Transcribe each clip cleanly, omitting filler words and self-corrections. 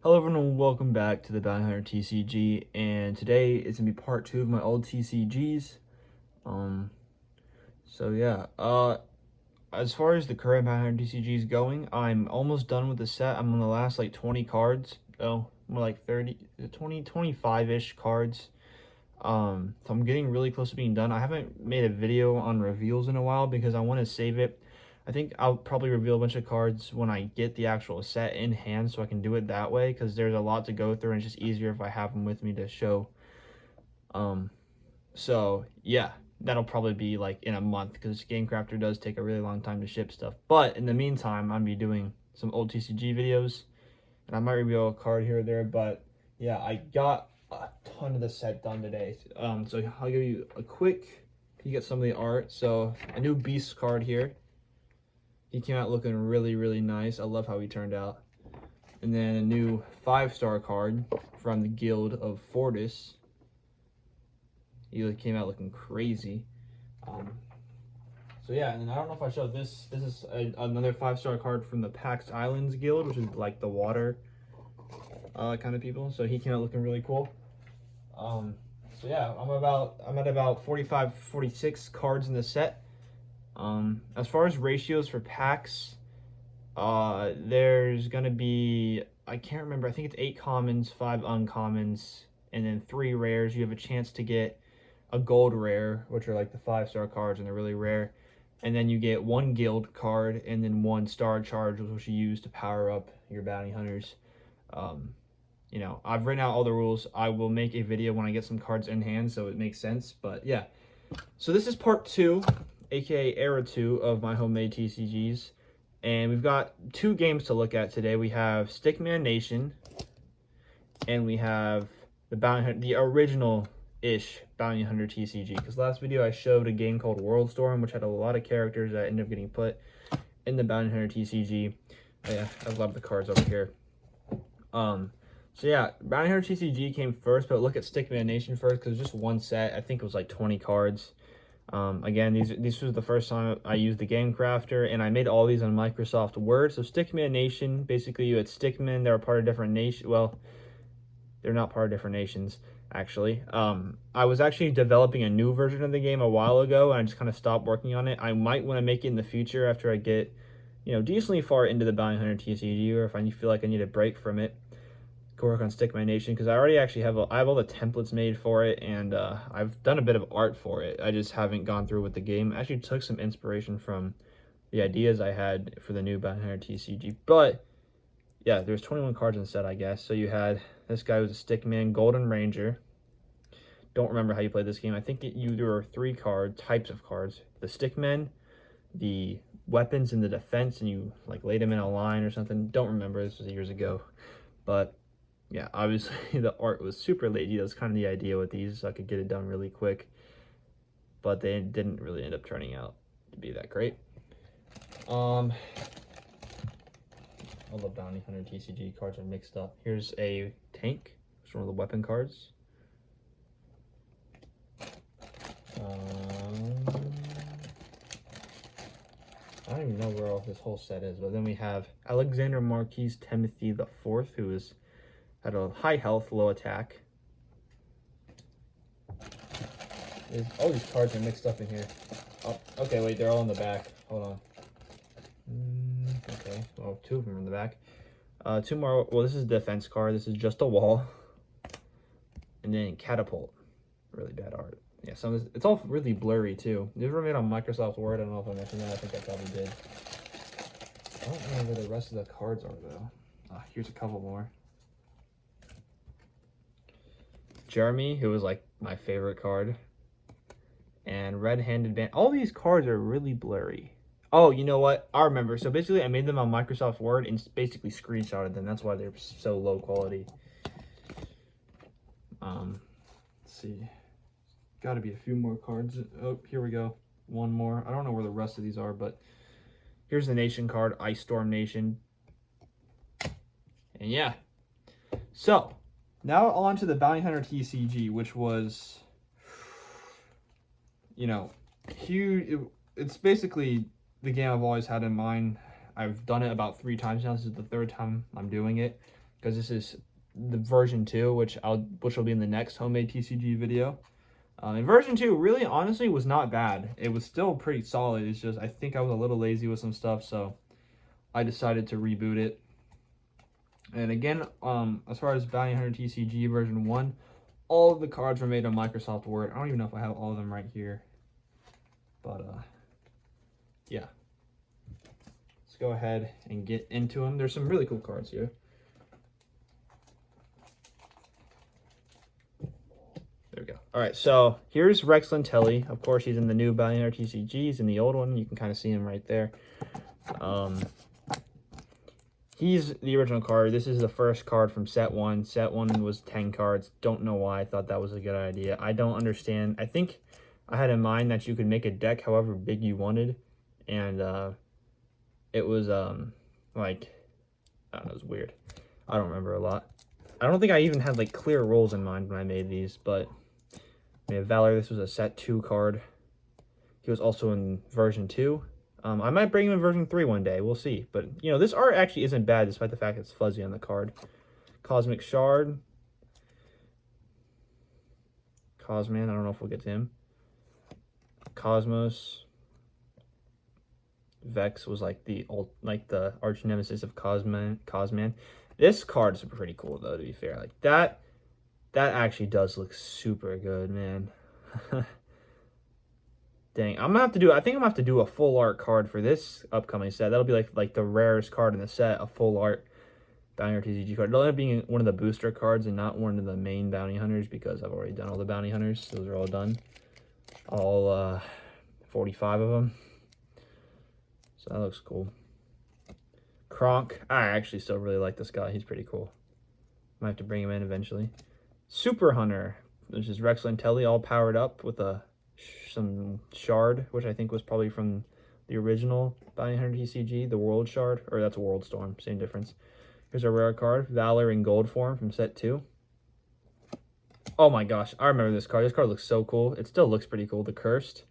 Hello everyone and welcome back to the Bounty Hunter TCG, and today it's gonna be part 2 of my old TCGs. Um so yeah, as far as the current Bounty Hunter TCGs going, I'm almost done with the set. I'm on the last like 20 cards. Oh, more like 30, 20, 25-ish cards. So I'm getting really close to being done. I haven't made a video on reveals in a while because I want to save it. I think I'll probably reveal a bunch of cards when I get the actual set in hand so I can do it that way, because there's a lot to go through and it's just easier if I have them with me to show. So yeah, that'll probably be like in a month because Game Crafter does take a really long time to ship stuff. But in the meantime, I'm be doing some old TCG videos and I might reveal a card here or there. But yeah, I got a ton of the set done today. So I'll give you a quick peek at some of the art. So a new Beast card here. He came out looking really, really nice. I love how he turned out. And then a new 5-star card from the Guild of Fortis. He came out looking crazy. So yeah, and then I don't know if I showed this. This is another 5-star card from the Pax Islands Guild, which is like the water kind of people. So he came out looking really cool. So yeah, I'm at about 45, 46 cards in the set. As far as ratios for packs, there's gonna be, I can't remember, I think it's 8 commons, 5 uncommons, and then 3 rares. You have a chance to get a gold rare, which are like the 5-star cards and they're really rare. And then you get 1 guild card and then 1 star charge, which you use to power up your bounty hunters. You know, I've written out all the rules. I will make a video when I get some cards in hand so it makes sense. But yeah, so this is part 2, aka era 2 of my homemade TCGs. And we've got 2 games to look at today. We have Stickman Nation and we have the Bounty Hunter, the original-ish Bounty Hunter TCG. Because last video I showed a game called Worldstorm, which had a lot of characters that ended up getting put in the Bounty Hunter TCG. Oh, yeah, I love the cards over here. So yeah, Bounty Hunter TCG came first, but look at Stickman Nation first because it's just one set. I think it was like 20 cards. Again, this was the first time I used the Game Crafter, and I made all these on Microsoft Word. So Stickman Nation, basically you had Stickmen. They're a part of different nation. Well, they're not part of different nations, actually. I was actually developing a new version of the game a while ago, and I just kind of stopped working on it. I might want to make it in the future after I get, you know, decently far into the Bounty Hunter TCG, or if I feel like I need a break from it. Go work on Stickman Nation because I already actually have I have all the templates made for it, and I've done a bit of art for it. I just haven't gone through with the game. I actually took some inspiration from the ideas I had for the new Bounty Hunter TCG. But yeah, there's 21 cards in the set, I guess. So you had this guy who's a Stickman, Golden Ranger. Don't remember how you played this game. I think there were 3 types of cards: the Stickmen, the weapons, and the defense, and you like laid them in a line or something. Don't remember. This was years ago, but yeah, obviously the art was super lazy. That was kind of the idea with these, so I could get it done really quick. But they didn't really end up turning out to be that great. All the Bounty Hunter TCG cards are mixed up. Here's a tank. It's one of the weapon cards. I don't even know where all this whole set is. But then we have Alexander Marquis Timothy IV, who is at a high health, low attack. All these cards are mixed up in here. Oh, okay, wait, they're all in the back. Hold on. Okay, well, 2 of them are in the back. 2 more. Well, this is a defense card. This is just a wall. And then Catapult. Really bad art. Yeah, some of this, it's all really blurry, too. These were made on Microsoft Word. I don't know if I mentioned that. I think I probably did. I don't know where the rest of the cards are, though. Here's a couple more. Jeremy, who was like my favorite card, and Red-Handed Band. All these cards are really blurry. Oh, you know what? I remember. So basically, I made them on Microsoft Word and basically screenshotted them. That's why they're so low quality. Let's see. Got to be a few more cards. Oh, here we go. One more. I don't know where the rest of these are, but here's the Nation card, Ice Storm Nation. And yeah. So now on to the Bounty Hunter TCG, which was, you know, huge. It's basically the game I've always had in mind. I've done it about 3 times now. This is the 3rd time I'm doing it. because this is the version 2, which will be in the next homemade TCG video. And version 2 really honestly was not bad. It was still pretty solid. It's just I think I was a little lazy with some stuff, so I decided to reboot it. And again, as far as Bounty Hunter TCG version 1, all of the cards were made on Microsoft Word. I don't even know if I have all of them right here. But yeah. Let's go ahead and get into them. There's some really cool cards here. There we go. All right, so here's Rex Lentelli. Of course, he's in the new Bounty Hunter TCGs. In the old one, you can kind of see him right there. He's the original card. This is the first card from set 1. Set 1 was 10 cards. Don't know why I thought that was a good idea. I don't understand. I think I had in mind that you could make a deck however big you wanted. And it was, like, I don't know, it was weird. I don't remember a lot. I don't think I even had, like, clear rules in mind when I made these. But, we have Valor. This was a set 2 card. He was also in version 2. I might bring him in version 3 one day. We'll see. But, you know, this art actually isn't bad despite the fact it's fuzzy on the card. Cosmic Shard. Cosman. I don't know if we'll get to him. Cosmos. Vex was like the arch nemesis of Cosman. This card is pretty cool, though, to be fair. Like, that actually does look super good, man. Dang, I think I'm gonna have to do a full art card for this upcoming set. That'll be like the rarest card in the set, a full art Bounty Hunter TCG card. It'll end up being one of the booster cards and not one of the main Bounty Hunters because I've already done all the Bounty Hunters. Those are all done. All 45 of them. So that looks cool. Kronk. I actually still really like this guy. He's pretty cool. Might have to bring him in eventually. Super Hunter, which is Rex Lentelli all powered up with some shard, which I think was probably from the original Bounty Hunter TCG, the World Shard, or that's a World Storm, same difference. Here's a rare card, Valor in gold form from set 2. Oh my gosh, I remember this card. This card looks so cool. It still looks pretty cool. The Cursed.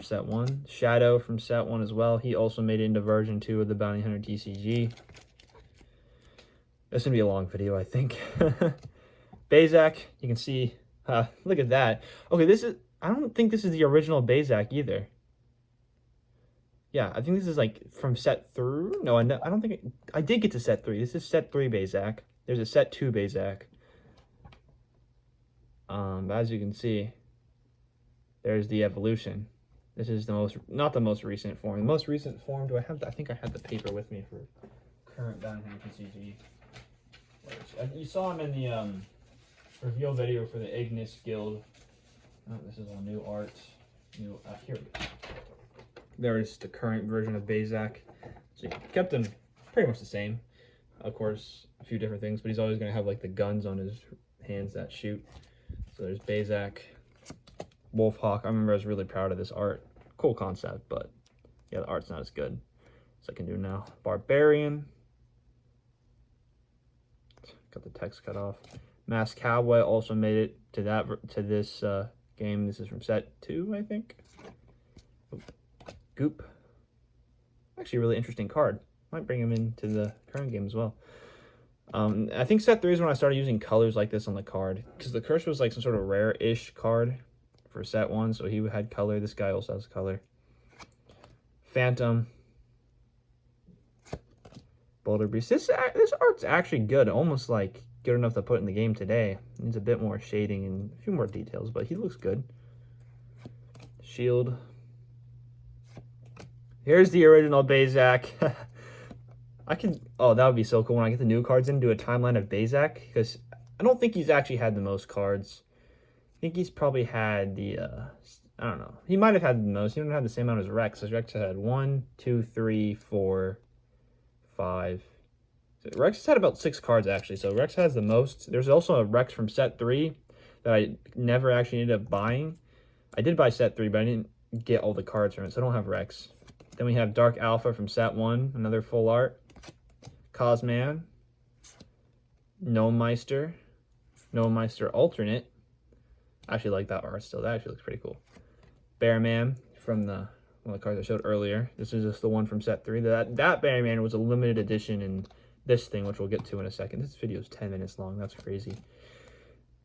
Set 1. Shadow from set 1 as well. He also made it into version 2 of the Bounty Hunter TCG. This is going to be a long video, I think. Bazak, you can see, look at that. Okay, I don't think this is the original Bazak either. Yeah, I think this is like from set 3. No, I don't think I did get to set 3. This is set 3 Bazak. There's a set 2 Bazak. As you can see, there's the evolution. This is not the most recent form. The most recent form, I think I had the paper with me for current Bounty Hunter TCG. You saw him in the reveal video for the Ignis Guild. Oh, this is all new art. Here we go. There's the current version of Bazak. So you kept him pretty much the same. Of course, a few different things, but he's always going to have like the guns on his hands that shoot. So there's Bazak. Wolfhawk. I remember I was really proud of this art. Cool concept, but yeah, the art's not as good as I can do now. Barbarian. Got the text cut off. Masked Cowboy also made it to this game. This is from set 2, I think. Oh. Goop. Actually, a really interesting card. Might bring him into the current game as well. I think set 3 is when I started using colors like this on the card, because the Curse was like some sort of rare-ish card for set 1, so he had color. This guy also has color. Phantom. Boulder Breeze. This art's actually good, almost like good enough to put in the game today. Needs a bit more shading and a few more details, but he looks good. Shield. Here's the original Bazak. Oh, that would be so cool when I get the new cards in, do a timeline of Bazak, because I don't think he's actually had the most cards. I think he's probably had the, I don't know. He might have had the most. He didn't have the same amount as Rex. So Rex had 1, 2, 3, 4, 5. So Rex has had about 6 cards, actually. So Rex has the most. There's also a Rex from set 3 that I never actually ended up buying. I did buy set 3, but I didn't get all the cards from it, so I don't have Rex. Then we have Dark Alpha from set 1, another full art. Cosman. Gnome Meister alternate. I actually like that art still. That actually looks pretty cool. Bearman from the one of the cards I showed earlier. This is just the one from set 3. That Batman was a limited edition in this thing, which we'll get to in a second. This video is 10 minutes long. That's crazy.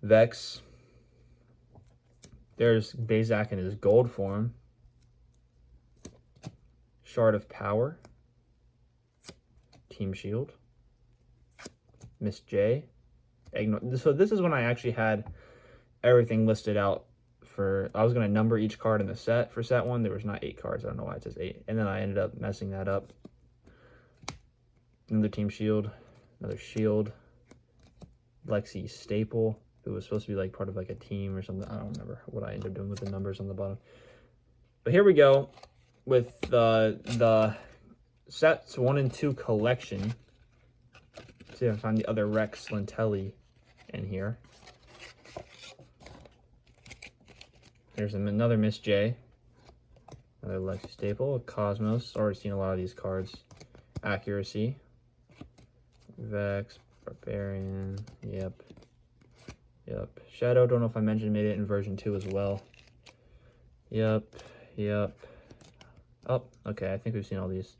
Vex. There's Bazak in his gold form. Shard of Power. Team Shield. Miss J. So this is when I actually had everything listed out for, I was going to number each card in the set. For set 1, there was not 8 cards. I don't know why it says 8. And then I ended up messing that up. Another Team Shield. Another Shield. Lexi Staple, who was supposed to be like part of like a team or something. I don't remember what I ended up doing with the numbers on the bottom. But here we go with the sets 1 and 2 collection. Let's see if I can find the other Rex Lentelli in here. There's another Miss J. Another Lexi Staple. Cosmos. Already seen a lot of these cards. Accuracy. Vex. Barbarian. Yep. Shadow. Don't know if I mentioned made it in version 2 as well. Yep. Oh, okay. I think we've seen all these.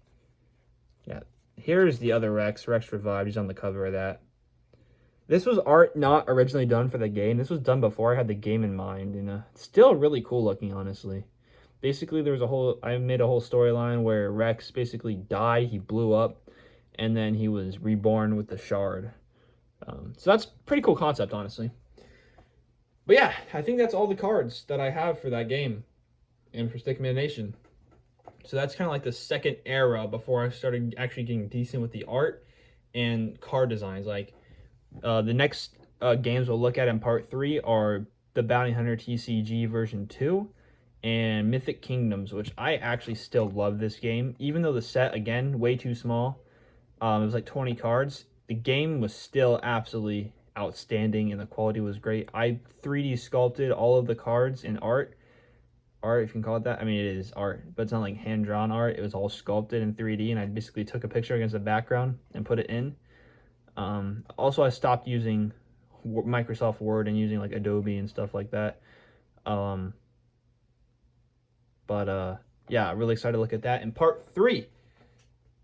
Yeah. Here's the other Rex. Rex Revived. He's on the cover of that. This was art not originally done for the game. This was done before I had the game in mind. And still really cool looking, honestly. Basically, there was I made a whole storyline where Rex basically died. He blew up. And then he was reborn with the shard. So that's pretty cool concept, honestly. But yeah, I think that's all the cards that I have for that game. And for Stickman Nation. So that's kind of like the second era before I started actually getting decent with the art and card designs. Like, the next games we'll look at in part 3 are the Bounty Hunter TCG version 2 and Mythic Kingdoms, which I actually still love this game. Even though the set, again, way too small. It was like 20 cards. The game was still absolutely outstanding and the quality was great. I 3D sculpted all of the cards in art, if you can call it that. I mean, it is art, but it's not like hand-drawn art. It was all sculpted in 3D, and I basically took a picture against the background and put it in. Also, I stopped using Microsoft Word and using like Adobe and stuff like that. Yeah, really excited to look at that in part 3.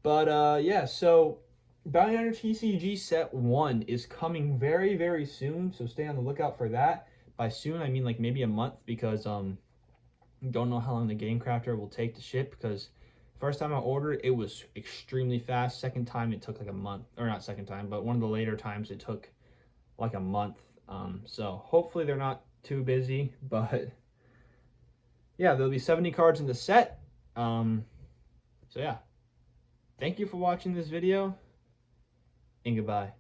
But yeah, so Bounty Hunter TCG set 1 is coming very, very soon, so stay on the lookout for that. By soon, I mean like maybe a month, because don't know how long the Game Crafter will take to ship, because first time I ordered it was extremely fast. Second time it took like a month, or not second time, but one of the later times it took like a month. So hopefully they're not too busy, but yeah, there'll be 70 cards in the set. So yeah, thank you for watching this video, and goodbye.